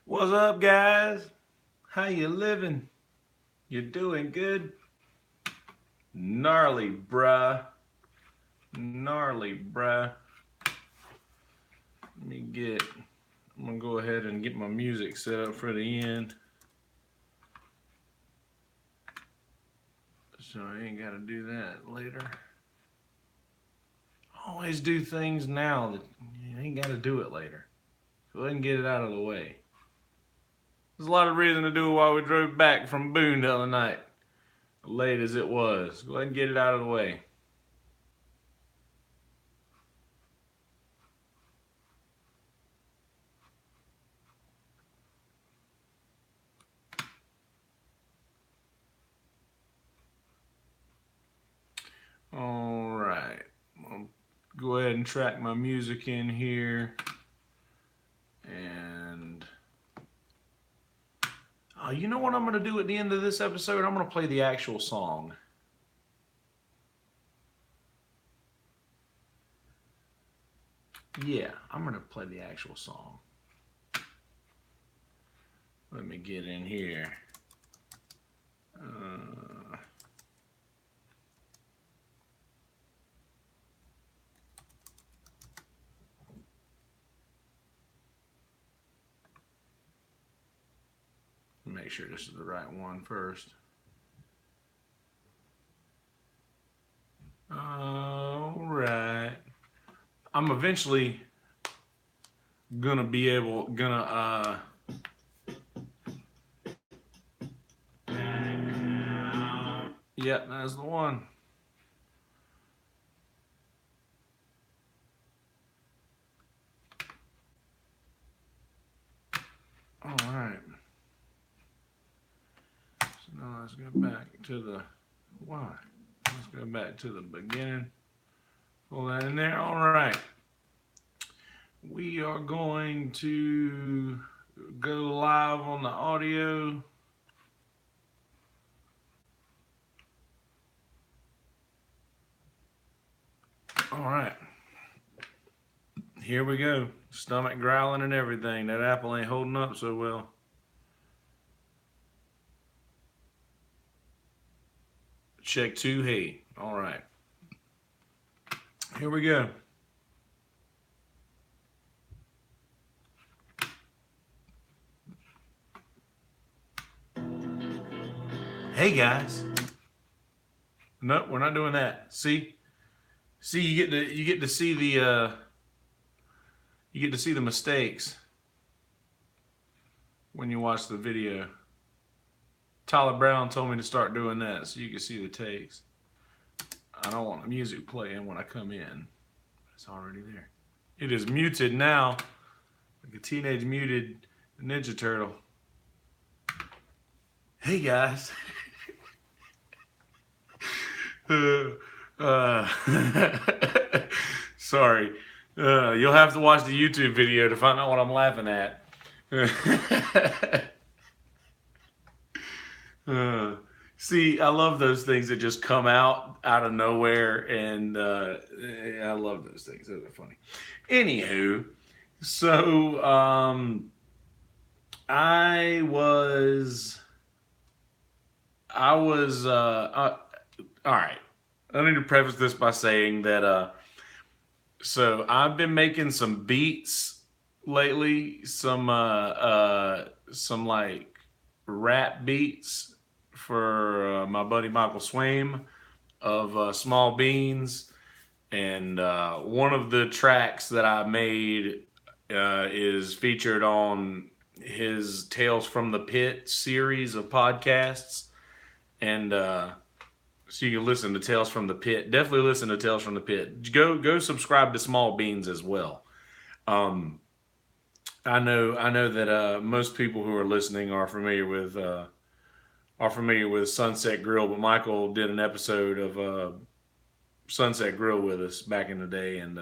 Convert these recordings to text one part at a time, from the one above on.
What's up, guys? How you living? You doing good? Gnarly, bruh. Gnarly, bruh. I'm gonna go ahead and get my music set up for the end. So I ain't gotta do that later. Always do things now that you ain't gotta do it later. Go ahead and get it out of the way. There's a lot of reason to do it while we drove back from Boone the other night. Late as it was. Go ahead and get it out of the way. All right. I'll go ahead and track my music in here. And you know what I'm going to do at the end of this episode? I'm going to play the actual song. Yeah, I'm going to play the actual song. Let me get in here. Make sure this is the right one first. All right. I'm eventually gonna be able, yep, that's the one. All right. So now let's go back to the why. Let's go back to the beginning. Pull that in there. All right. We are going to go live on the audio. All right. Here we go. Stomach growling and everything. That apple ain't holding up so well. Check 2, hey. All right. Here we go. Hey guys. Nope, we're not doing that. See, you get to see the mistakes when you watch the video. Tyler Brown told me to start doing that so you can see the takes. I don't want the music playing when I come in. It's already there. It is muted now, like a teenage muted Ninja Turtle. Hey guys. Sorry. You'll have to watch the YouTube video to find out what I'm laughing at. See, I love those things that just come out of nowhere, and I love those things. Those are funny. Anywho, so I was all right. I need to preface this by saying that so I've been making some beats lately, some like rap beats for my buddy Michael Swaim of Small Beans, and one of the tracks that I made is featured on his Tales from the Pit series of podcasts, and so you can listen to Tales from the Pit. Definitely listen to Tales from the Pit. Go subscribe to Small Beans as well. I know that most people who are listening are familiar with Sunset Grill, but Michael did an episode of Sunset Grill with us back in the day, and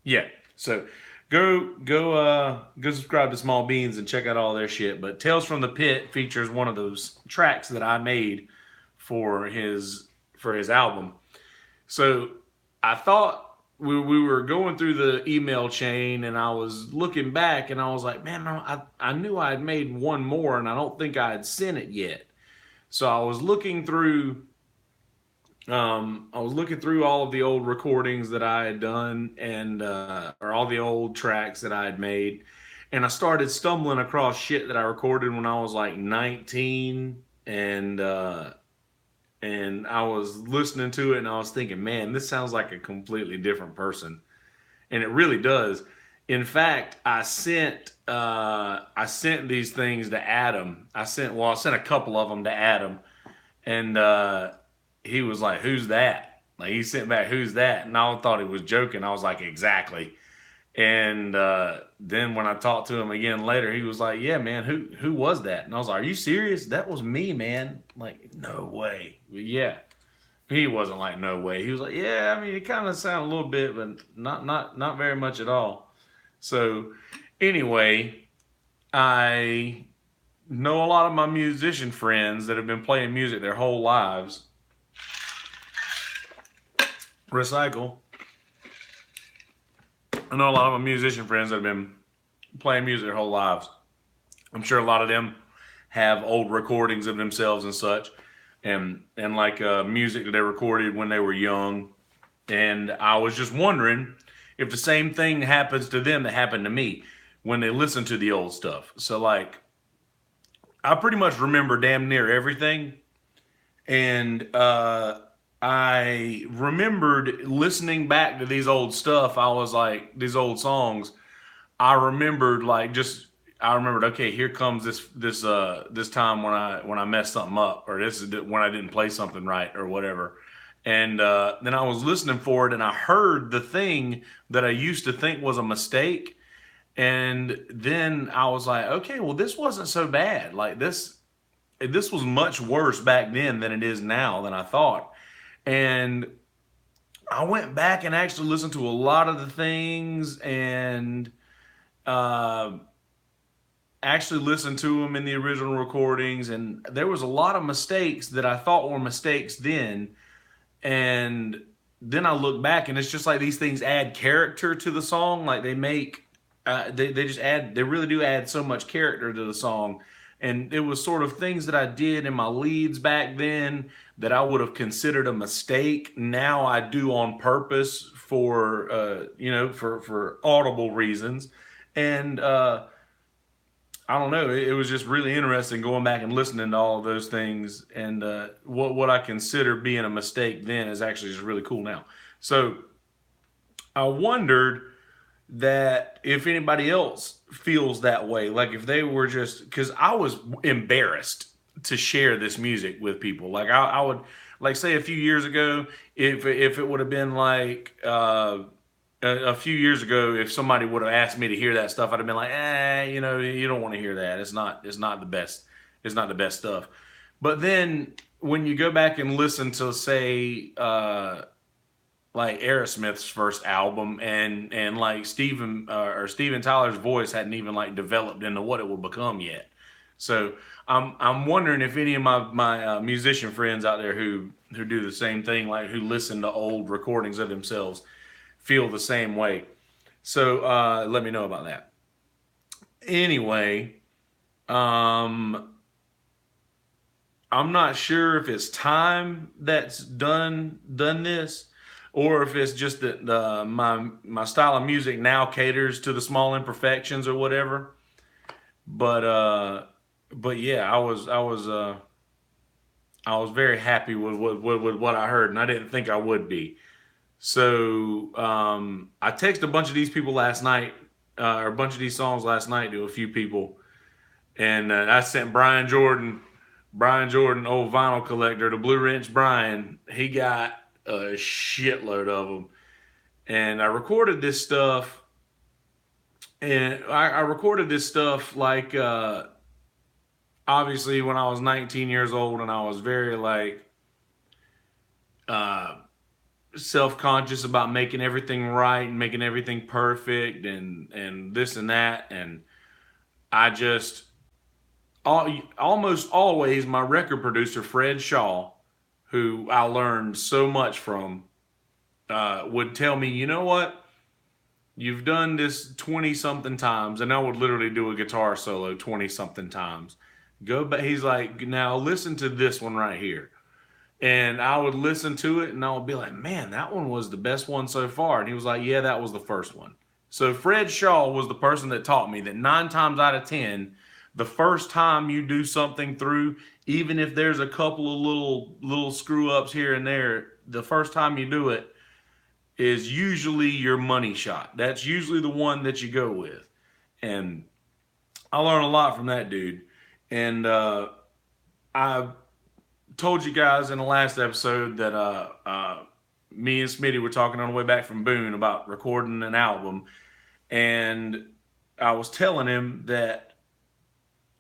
yeah. So go subscribe to Small Beans and check out all their shit. But Tales from the Pit features one of those tracks that I made for his album. So I thought we were going through the email chain, and I was looking back, and I was like, man, I knew I had made one more, and I don't think I had sent it yet. So I was looking through. I was looking through all of the old recordings that I had done, and or all the old tracks that I had made, and I started stumbling across shit that I recorded when I was like 19, and I was listening to it, and I was thinking, man, this sounds like a completely different person, and it really does. In fact, I sent these things to Adam. I sent a couple of them to Adam, and he was like, "Who's that?" Like he sent back, "Who's that?" And I thought he was joking. I was like, "Exactly." And then when I talked to him again later, he was like, "Yeah, man, who was that?" And I was like, "Are you serious? That was me, man." Like, no way. But yeah, he wasn't like, "No way." He was like, "Yeah, I mean, it kind of sounded a little bit, but not very much at all." So anyway, I know a lot of my musician friends that have been playing music their whole lives. Recycle. I know a lot of my musician friends that have been playing music their whole lives. I'm sure a lot of them have old recordings of themselves and such, and like music that they recorded when they were young. And I was just wondering if the same thing happens to them that happened to me when they listen to the old stuff. So like, I pretty much remember damn near everything, and I remembered listening back to these old stuff. I was like, these old songs. I remembered like just I remembered, okay, here comes this time when I messed something up, or this is when I didn't play something right or whatever. And then I was listening for it, and I heard the thing that I used to think was a mistake, and then I was like, okay, well, this wasn't so bad. Like this was much worse back then than it is now than I thought. And I went back and actually listened to a lot of the things, and uh, actually listened to them in the original recordings, and there was a lot of mistakes that I thought were mistakes then, and then I look back, and it's just like these things add character to the song. Like they just add, they really do add so much character to the song. And it was sort of things that I did in my leads back then that I would have considered a mistake. Now I do on purpose for for audible reasons. And I don't know. It was just really interesting going back and listening to all of those things, and what I consider being a mistake then is actually just really cool now. So I wondered that if anybody else feels that way, like if they were just, because I was embarrassed to share this music with people. Like I would, like say a few years ago, if it would have been like a few years ago, if somebody would have asked me to hear that stuff, I'd have been like, you don't want to hear that. It's not the best. It's not the best stuff. But then when you go back and listen to, say, like Aerosmith's first album, and like Steven Tyler's voice hadn't even like developed into what it will become yet. So I'm wondering if any of my musician friends out there who do the same thing, like who listen to old recordings of themselves, feel the same way. So let me know about that. Anyway, um, I'm not sure if it's time that's done this, or if it's just that my style of music now caters to the small imperfections or whatever. But yeah, I was very happy with what I heard, and I didn't think I would be. So I texted a bunch of these people last night, or a bunch of these songs last night to a few people, and I sent Brian Jordan, old vinyl collector, the Blue Wrench Brian. He got a shitload of them, and I recorded this stuff. And I recorded this stuff like obviously when I was 19 years old, and I was very like uh, self-conscious about making everything right and making everything perfect, and this and that. And I just almost always, my record producer Fred Shaw, who I learned so much from, would tell me, you know what? You've done this 20 something times, and I would literally do a guitar solo 20 something times. Go back. He's like, now listen to this one right here. And I would listen to it and I would be like, man, that one was the best one so far. And he was like, yeah, that was the first one. So Fred Shaw was the person that taught me that 9 times out of 10, the first time you do something through, even if there's a couple of little screw ups here and there, the first time you do it is usually your money shot. That's usually the one that you go with. And I learned a lot from that dude. And I told you guys in the last episode that me and Smitty were talking on the way back from Boone about recording an album, and I was telling him that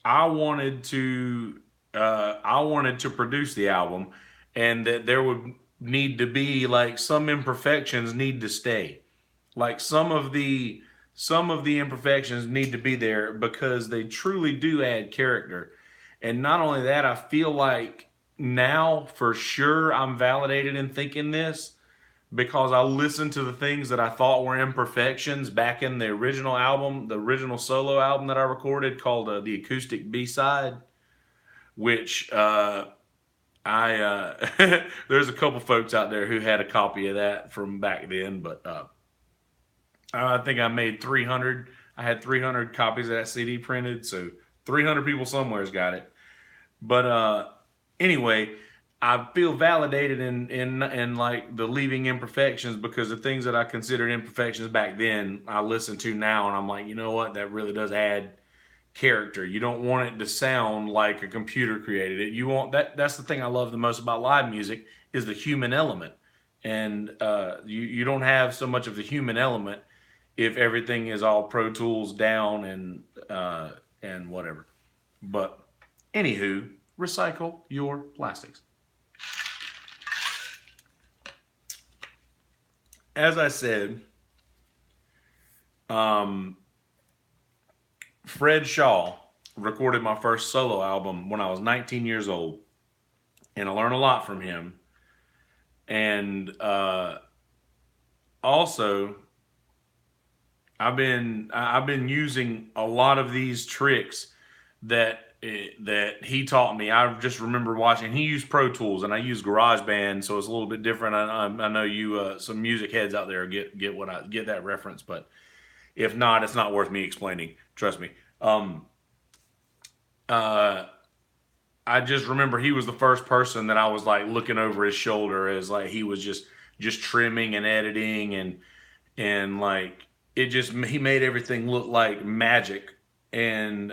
I wanted to produce the album, and that there would need to be like some imperfections need to stay, like some of the imperfections need to be there because they truly do add character. And not only that, I feel like now for sure I'm validated in thinking this because I listened to the things that I thought were imperfections back in the original album, the original solo album that I recorded called the Acoustic B-Side, which there's a couple folks out there who had a copy of that from back then, but I think I made 300. I had 300 copies of that CD printed, so 300 people somewhere's got it. But anyway, I feel validated in like the leaving imperfections because the things that I considered imperfections back then, I listen to now and I'm like, you know what? That really does add character. You don't want it to sound like a computer created it. You want that. That's the thing I love the most about live music is the human element, and you don't have so much of the human element if everything is all Pro Tools down and whatever. But anywho, recycle your plastics. As I said, Fred Shaw recorded my first solo album when I was 19 years old, and I learned a lot from him. And also, I've been using a lot of these tricks that he taught me. I just remember watching. He used Pro Tools, and I use GarageBand, so it's a little bit different. I know you some music heads out there get that reference, but if not, it's not worth me explaining. Trust me. I just remember he was the first person that I was like looking over his shoulder as like he was just trimming and editing and like he made everything look like magic. And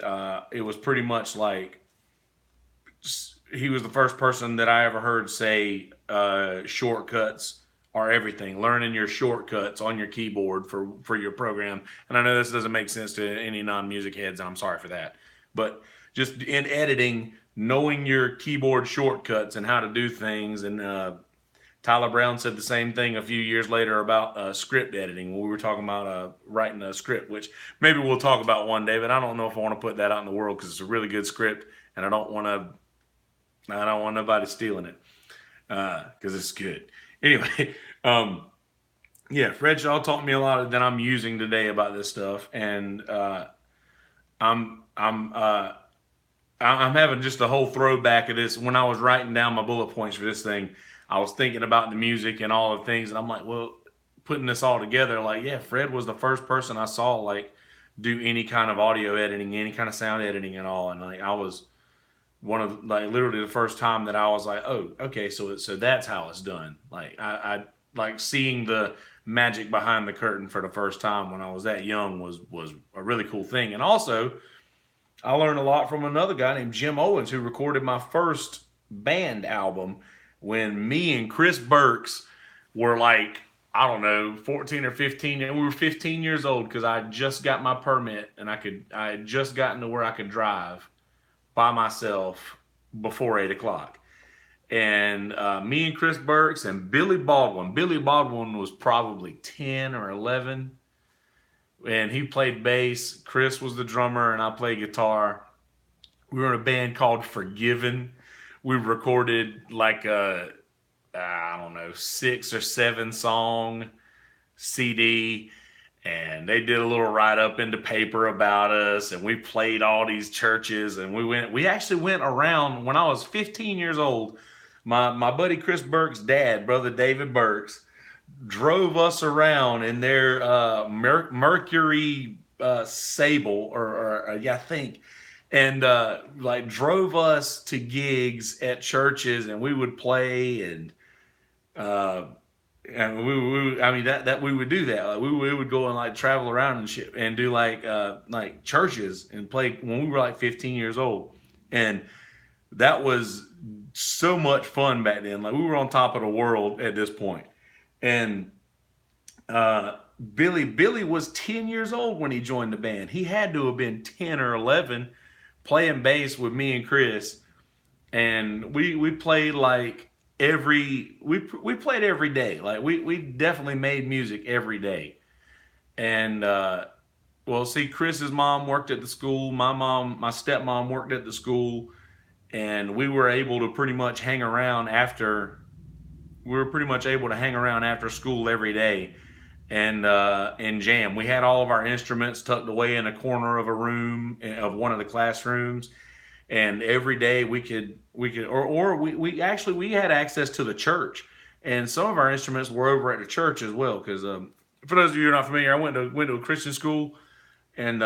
it was pretty much like he was the first person that I ever heard say shortcuts are everything. Learning your shortcuts on your keyboard for your program. And I know this doesn't make sense to any non-music heads, and I'm sorry for that. But just in editing, knowing your keyboard shortcuts and how to do things. And Tyler Brown said the same thing a few years later about script editing when we were talking about writing a script, which maybe we'll talk about one day, but I don't know if I want to put that out in the world because it's a really good script and I don't want nobody stealing it because it's good. Anyway, yeah, Fred Shaw taught me a lot that I'm using today about this stuff, and I'm having just a whole throwback of this. When I was writing down my bullet points for this thing, I was thinking about the music and all the things, and I'm like, well, putting this all together, like, yeah, Fred was the first person I saw like do any kind of audio editing, any kind of sound editing and all, and like I was one of like literally the first time that I was like, oh, okay, so that's how it's done. Like I like seeing the magic behind the curtain for the first time when I was that young was a really cool thing. And also, I learned a lot from another guy named Jim Owens who recorded my first band album when me and Chris Burks were like, I don't know, 14 or 15, and we were 15 years old because I just got my permit and I had just gotten to where I could drive by myself before 8 o'clock. And me and Chris Burks and Billy Baldwin. Billy Baldwin was probably 10 or 11, and he played bass. Chris was the drummer, and I played guitar. We were in a band called Forgiven. We recorded like I don't know, 6 or 7 song CD, and they did a little write up in the paper about us, and we played all these churches, and we actually went around when I was 15 years old. My buddy Chris Burke's dad, brother David Burks, drove us around in their Mercury Sable, or yeah, I think, and like drove us to gigs at churches, and we would play, uh, and I mean that we would do that. Like we would go and like travel around and shit and do like churches and play when we were like 15 years old, and that was so much fun back then. Like we were on top of the world at this point, and uh, Billy was 10 years old when he joined the band. He had to have been 10 or 11, playing bass with me and Chris, and we played like we played every day. Like we definitely made music every day. And well, see, Chris's mom worked at the school. My stepmom worked at the school, and we were able to pretty much hang around after. We were pretty much able to hang around after school every day and jam. We had all of our instruments tucked away in a corner of a room of one of the classrooms, and every day we actually we had access to the church, and some of our instruments were over at the church as well. Because for those of you who are not familiar, I went to a Christian school, and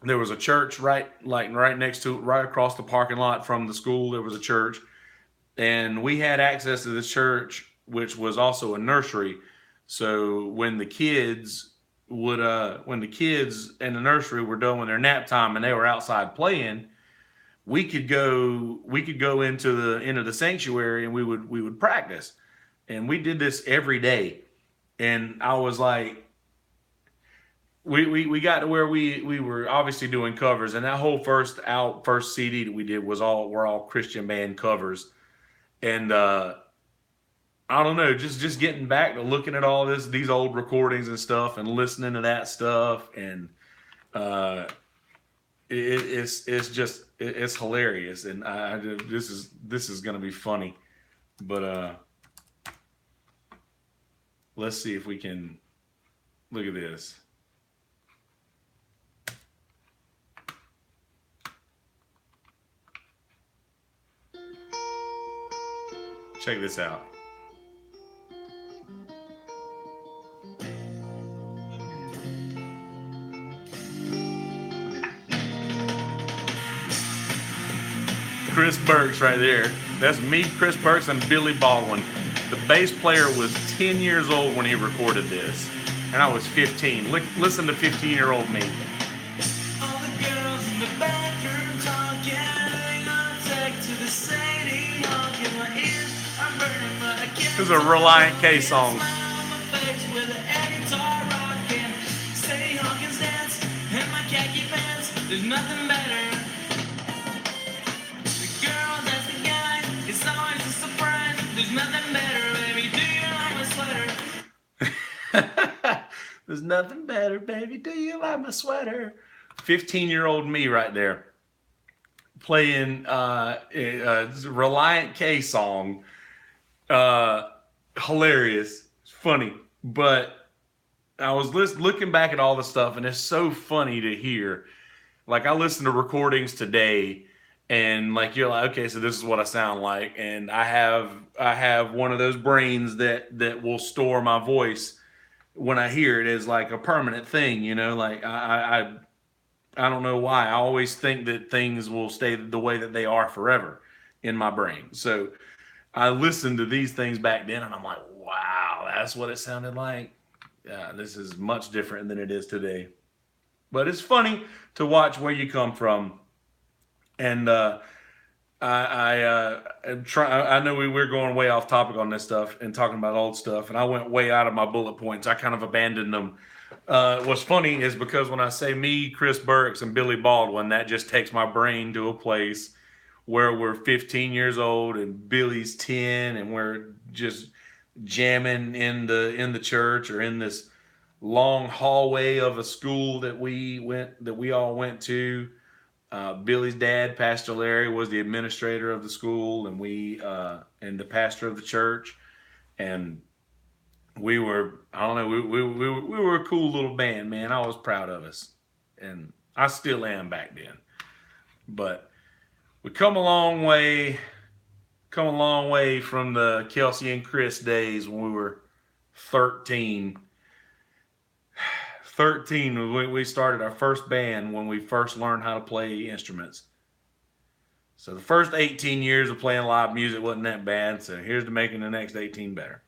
there was a church right next to right across the parking lot from the school. There was a church, and we had access to this church, which was also a nursery. So when the kids in the nursery were done with their nap time and they were outside playing, we could go into the sanctuary, and we would practice, and we did this every day. And I was like, we got to where we were obviously doing covers, and that whole first CD that we did were all Christian band covers. And I don't know, just getting back to looking at all these old recordings and stuff, and listening to that stuff, and uh, it's hilarious, and this is gonna be funny, but let's see if we can look at this. Check this out. Chris Burks right there. That's me, Chris Burks, and Billy Baldwin. The bass player was 10 years old when he recorded this, and I was 15. Listen to 15-year-old me. All the girls in the bathroom talking, on tech to the Sadie, honking my ears, I'm burning my this is a Relient K song. There's nothing better. The girl that's the guy, it's always a surprise. There's nothing better, baby. Do you like my sweater? There's nothing better, baby. Do you like my sweater? 15-year-old me right there, playing a Relient K song. Hilarious. It's funny. But I was looking back at all the stuff, and it's so funny to hear. Like, I listen to recordings today, and like you're like, okay, so this is what I sound like, and I have one of those brains that will store my voice when I hear it as like a permanent thing, you know. Like I don't know why. I always think that things will stay the way that they are forever in my brain. So I listened to these things back then, and I'm like, wow, that's what it sounded like. Yeah, this is much different than it is today. But it's funny to watch where you come from, and I know we're going way off topic on this stuff and talking about old stuff, and I went way out of my bullet points. I kind of abandoned them. What's funny is because when I say me, Chris Burks, and Billy Baldwin, that just takes my brain to a place where we're 15 years old and Billy's 10, and we're just jamming in the church or in this long hallway of a school that we all went to. Billy's dad, Pastor Larry, was the administrator of the school, and and the pastor of the church, and we were, I don't know, we were a cool little band, man. I was proud of us, and I still am back then. But we come a long way from the Kelsey and Chris days when we were 13. 13, we started our first band when we first learned how to play instruments. So the first 18 years of playing live music wasn't that bad. So here's to making the next 18 better.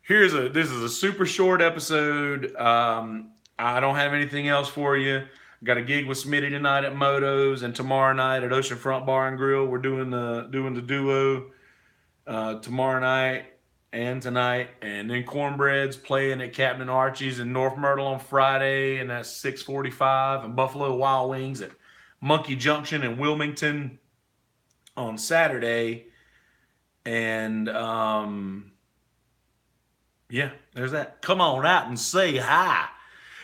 This is a super short episode. I don't have anything else for you. Got a gig with Smitty tonight at Moto's, and tomorrow night at Oceanfront Bar and Grill. We're doing the duo tomorrow night and tonight, and then Cornbread's playing at Captain Archie's in North Myrtle on Friday, and that's 6:45, and Buffalo Wild Wings at Monkey Junction in Wilmington on Saturday. And yeah, there's that. Come on out and say hi.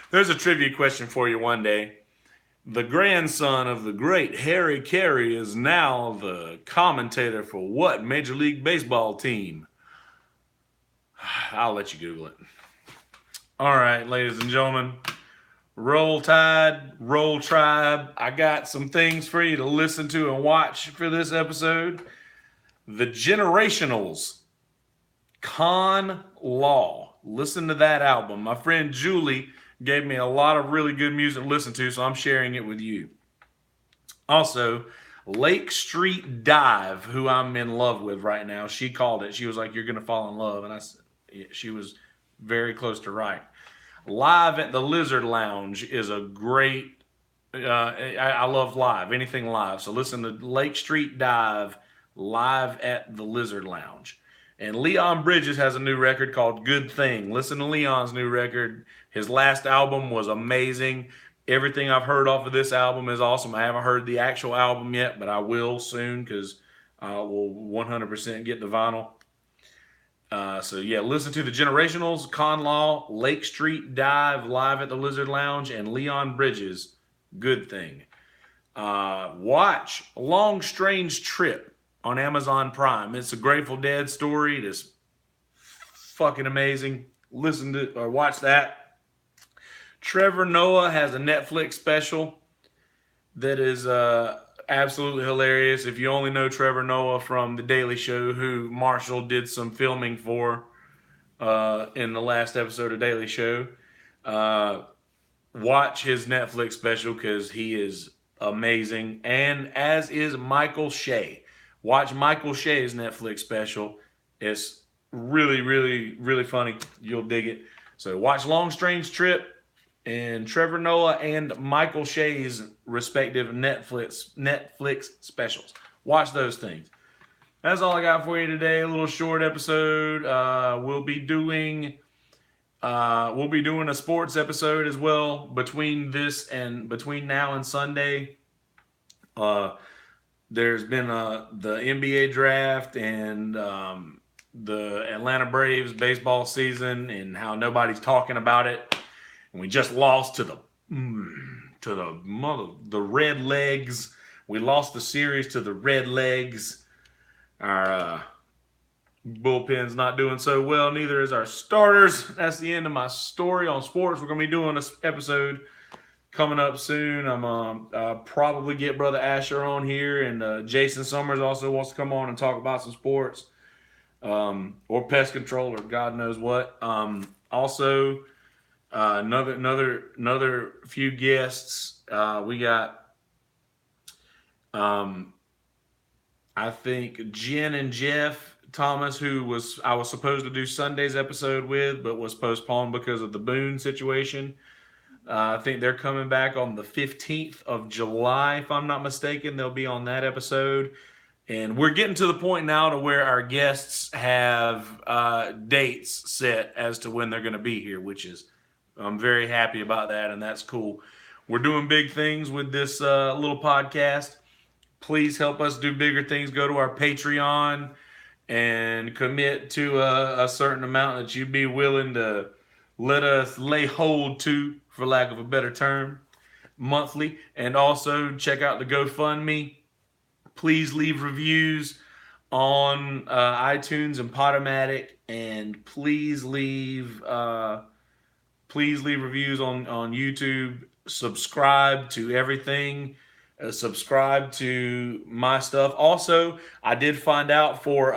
There's a trivia question for you one day. The grandson of the great Harry Carey is now the commentator for what Major League Baseball team? I'll let you Google it. All right, ladies and gentlemen, roll Tide, roll Tribe. I got some things for you to listen to and watch for this episode. The Generationals, Con Law. Listen to that album. My friend Julie gave me a lot of really good music to listen to, so I'm sharing it with you. Also, Lake Street Dive, who I'm in love with right now. She called it. She was like, "You're going to fall in love." And she was very close to right. Live at the Lizard Lounge is a great, I love live, anything live. So listen to Lake Street Dive, live at the Lizard Lounge. And Leon Bridges has a new record called Good Thing. Listen to Leon's new record. His last album was amazing. Everything I've heard off of this album is awesome. I haven't heard the actual album yet, but I will soon because I will 100% get the vinyl. So yeah, listen to the Generationals, Con Law, Lake Street Dive, live at the Lizard Lounge, and Leon Bridges, Good Thing. Watch Long Strange Trip on Amazon Prime. It's a Grateful Dead story. It is fucking amazing. Listen to or watch that. Trevor Noah has a Netflix special that is absolutely hilarious. If you only know Trevor Noah from The Daily Show, who Marshall did some filming for in the last episode of Daily Show, watch his Netflix special because he is amazing. And as is Michael Shea. Watch Michael Shea's Netflix special. It's really, really, really funny. You'll dig it. So watch Long Strange Trip and Trevor Noah and Michael Shea's respective Netflix specials. Watch those things. That's all I got for you today. A little short episode. We'll be doing a sports episode as well between now and Sunday. There's been the NBA draft and the Atlanta Braves baseball season and how nobody's talking about it. And we just lost to the Red Legs. We lost the series to the Red Legs. Our bullpen's not doing so well. Neither is our starters. That's the end of my story on sports. We're going to be doing this episode coming up soon. I'm probably get Brother Asher on here, and Jason Summers also wants to come on and talk about some sports, or pest control, or God knows what. Also, another few guests. We got, I think Jen and Jeff Thomas, who I was supposed to do Sunday's episode with, but was postponed because of the Boone situation. I think they're coming back on the 15th of July, if I'm not mistaken. They'll be on that episode. And we're getting to the point now to where our guests have dates set as to when they're going to be here, which is, I'm very happy about that, and that's cool. We're doing big things with this little podcast. Please help us do bigger things. Go to our Patreon and commit to a certain amount that you'd be willing to let us lay hold to, for lack of a better term. monthly. And also check out the GoFundMe. Please leave reviews on iTunes and Podomatic, and please leave reviews on YouTube. Subscribe to everything. Subscribe to my stuff. Also, I did find out for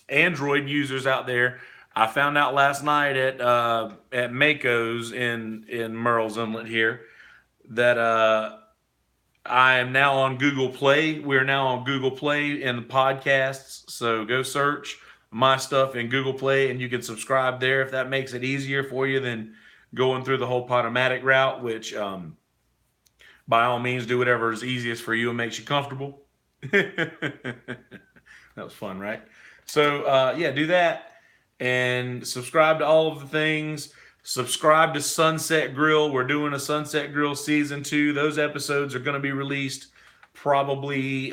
Android users out there. I found out last night at Mako's in Merle's Inlet here that I am now on Google Play. We're now on Google Play in the podcasts. So go search my stuff in Google Play, and you can subscribe there if that makes it easier for you than going through the whole Podomatic route, which by all means do whatever is easiest for you and makes you comfortable. That was fun, right? So yeah, do that and subscribe to all of the things. Subscribe to Sunset Grill. We're doing a Sunset Grill season 2. Those episodes are going to be released probably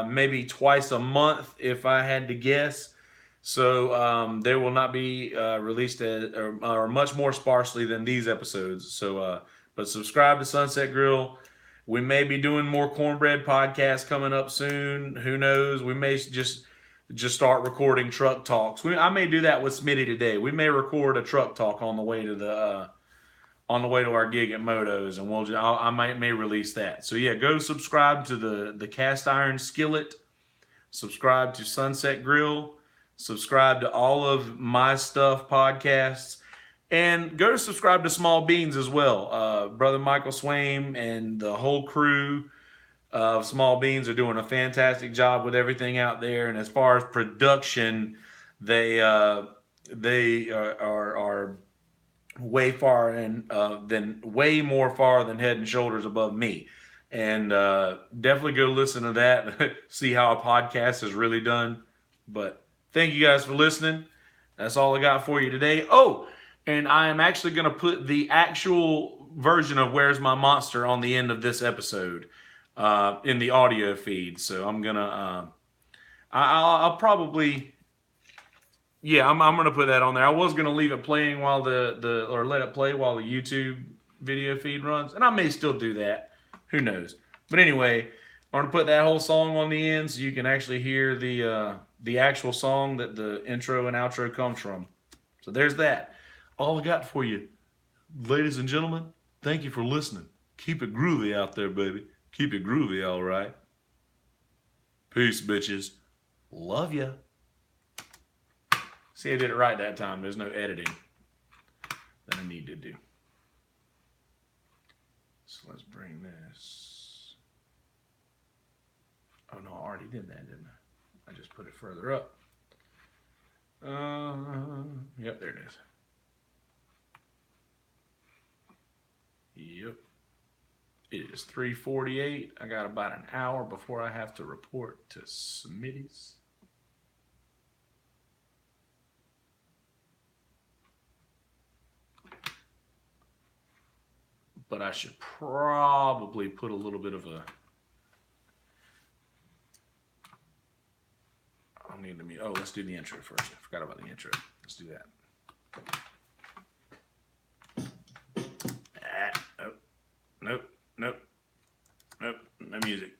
maybe twice a month if I had to guess. So they will not be released or much more sparsely than these episodes. So, but subscribe to Sunset Grill. We may be doing more cornbread podcasts coming up soon. Who knows? We may just start recording truck talks. I may do that with Smitty today. We may record a truck talk on the way to our gig at Moto's, and I may release that. So yeah, go subscribe to the Cast Iron Skillet. Subscribe to Sunset Grill. Subscribe to all of my stuff podcasts, and go to subscribe to Small Beans as well. Brother Michael Swaim and the whole crew of Small Beans are doing a fantastic job with everything out there. And as far as production, they are way far and way more far than head and shoulders above me. And definitely go listen to that. See how a podcast is really done. But thank you guys for listening. That's all I got for you today. Oh, and I am actually going to put the actual version of Where's My Monster on the end of this episode in the audio feed. So I'm going to, I'll probably, yeah, I'm going to put that on there. I was going to leave it playing while or let it play while the YouTube video feed runs. And I may still do that. Who knows? But anyway, I'm going to put that whole song on the end so you can actually hear the actual song that the intro and outro comes from. So there's that. All I got for you. Ladies and gentlemen, thank you for listening. Keep it groovy out there, baby. Keep it groovy, all right? Peace, bitches. Love ya. See, I did it right that time. There's no editing that I need to do. So let's bring this. Oh, no, I already did that, didn't I? I just put it further up. Yep, there it is. Yep. It is 3:48. I got about an hour before I have to report to Smitty's. But I should probably put a little bit of a... I'll need to mute. Oh, let's do the intro first. I forgot about the intro. Let's do that. Nope. No music.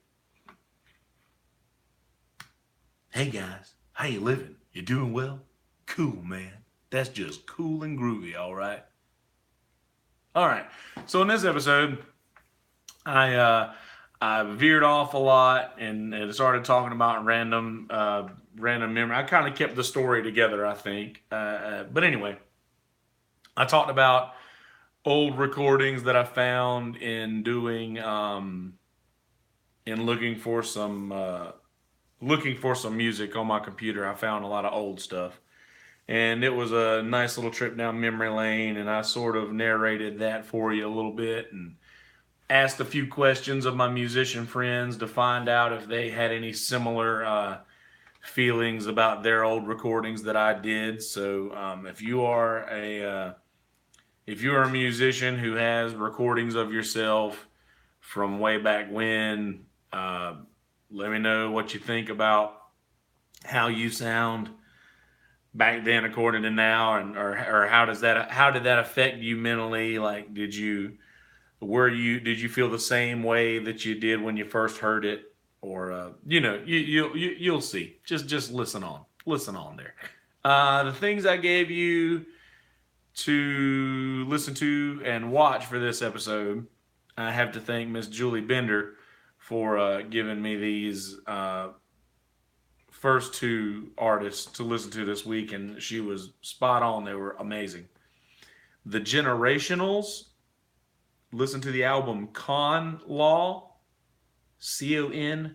Hey guys, how you living? You doing well? Cool, man. That's just cool and groovy, all right? All right. So in this episode, I veered off a lot and started talking about random memory. I kind of kept the story together, I think. But anyway, I talked about old recordings that I found in doing in looking for some music on my computer. I found a lot of old stuff, and it was a nice little trip down memory lane, and I sort of narrated that for you a little bit and asked a few questions of my musician friends to find out if they had any similar feelings about their old recordings that I did. So if you are a musician who has recordings of yourself from way back when, let me know what you think about how you sound back then according to now, or how did that affect you mentally? Like, did you did you feel the same way that you did when you first heard it, or you'll see. Just listen on there. The things I gave you to listen to and watch for this episode, I have to thank Miss Julie Bender for giving me these first two artists to listen to this week, and she was spot on. They were amazing. The Generationals, listen to the album Con Law, CONLAW,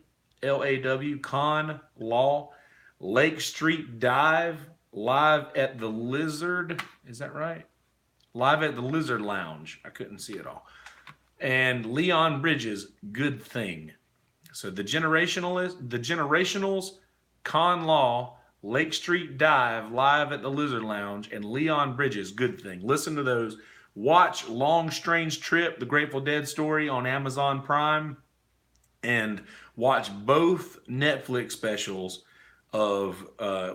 Con Law. Lake Street Dive, Live at the Lizard. Is that right? Live at the Lizard Lounge. I couldn't see it all. And Leon Bridges, Good Thing. So the Generationals, Con Law, Lake Street Dive, Live at the Lizard Lounge, and Leon Bridges, Good Thing. Listen to those. Watch Long Strange Trip, The Grateful Dead story on Amazon Prime. And watch both Netflix specials of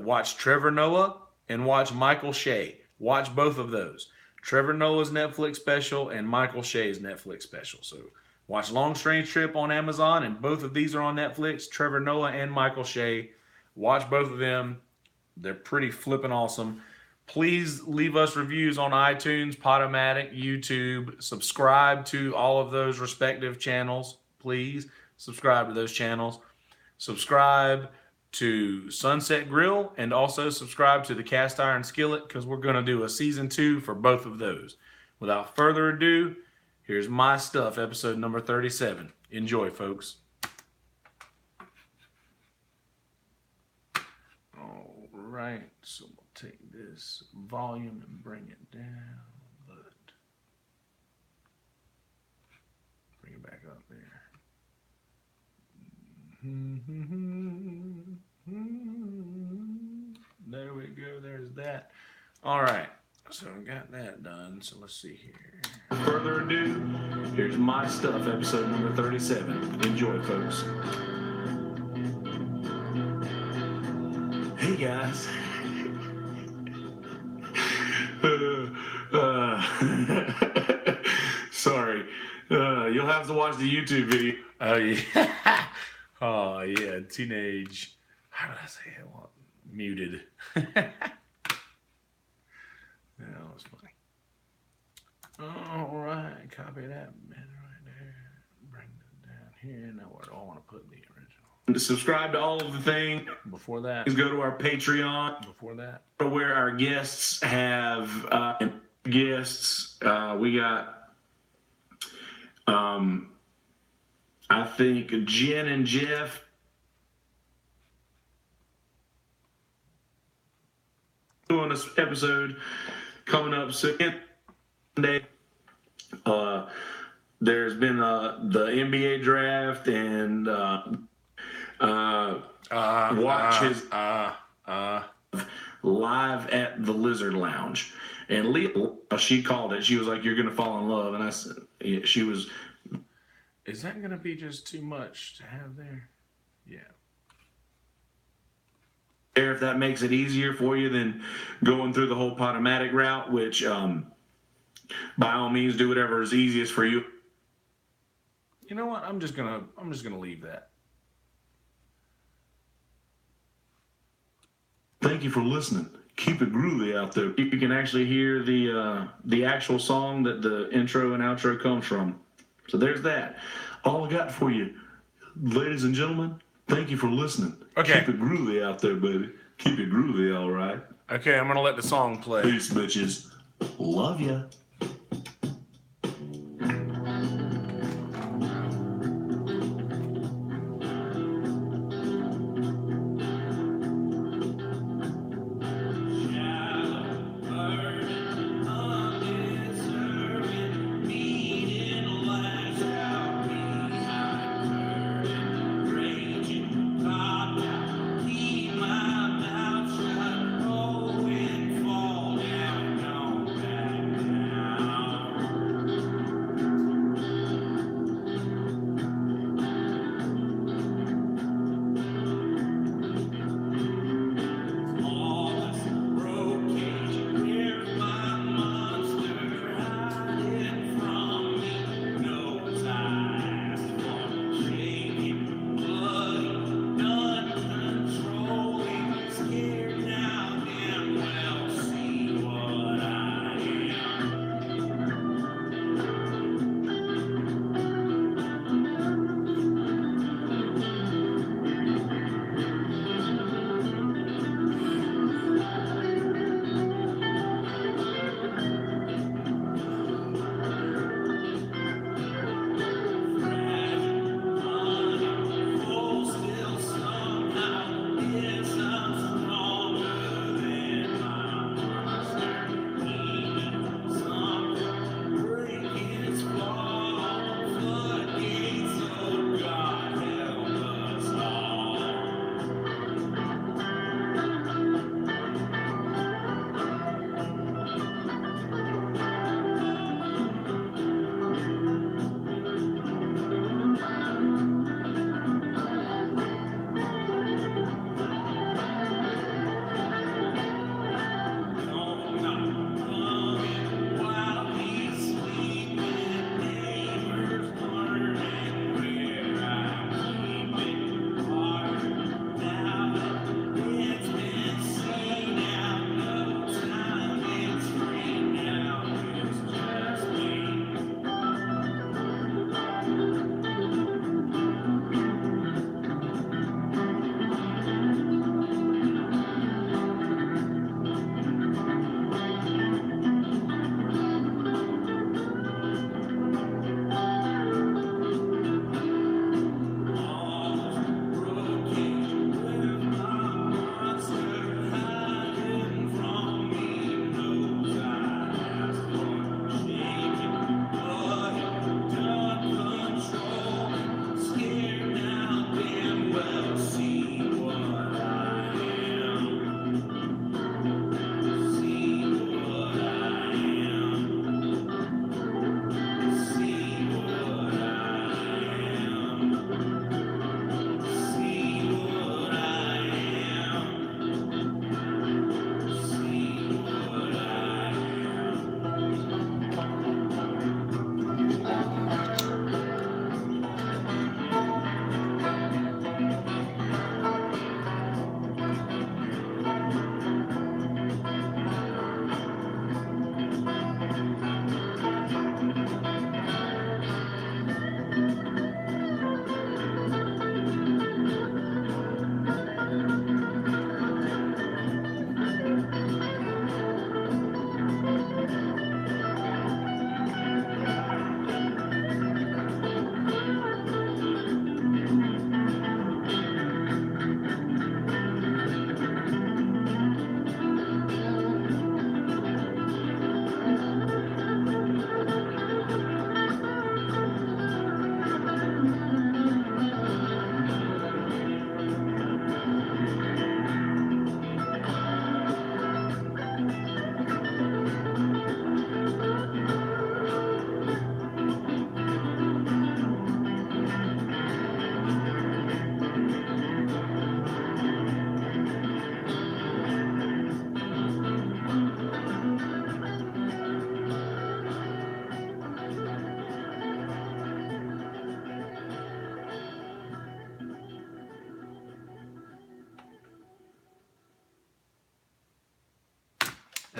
watch Trevor Noah and watch Michael Shea. Watch both of those. Trevor Noah's Netflix special and Michael Shea's Netflix special. So watch Long Strange Trip on Amazon, and both of these are on Netflix. Trevor Noah and Michael Shea. Watch both of them. They're pretty flippin' awesome. Please leave us reviews on iTunes, Podomatic, YouTube. Subscribe to all of those respective channels. Please subscribe to those channels. Subscribe to Sunset Grill, and also subscribe to the Cast Iron Skillet, because we're going to do a season 2 for both of those. Without further ado, here's My Stuff, episode number 37. Enjoy, folks. All right, so we'll take this volume and bring it down, but bring it back up there. There we go. There's that. All right. So I got that done. So let's see here. Without further ado, here's My Stuff, episode number 37. Enjoy, folks. Hey, guys. Sorry. You'll have to watch the YouTube video. Oh, yeah. Oh, yeah. Teenage. How did I say it? Well, muted. That was funny. All right. Copy that right there. Bring it down here. Now, where do I want to put the original? To subscribe to all of the things. Before that. Please go to our Patreon. Before that. Where our guests have guests. We got. I think Jen and Jeff doing this episode coming up Sunday. There's been the NBA draft, and watch his Live at the Lizard Lounge. And Leah, she called it. She was like, "You're gonna fall in love," and I said, she was. Is that going to be just too much to have there? Yeah. If that makes it easier for you than going through the whole Podomatic route, which by all means do whatever is easiest for you. You know what? I'm just gonna leave that. Thank you for listening. Keep it groovy out there. You can actually hear the actual song that the intro and outro comes from. So there's that. All I got for you, ladies and gentlemen, thank you for listening. Okay. Keep it groovy out there, baby. Keep it groovy, all right? Okay, I'm going to let the song play. Peace, bitches. Love ya.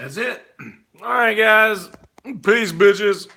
That's it. All right, guys. Peace, bitches.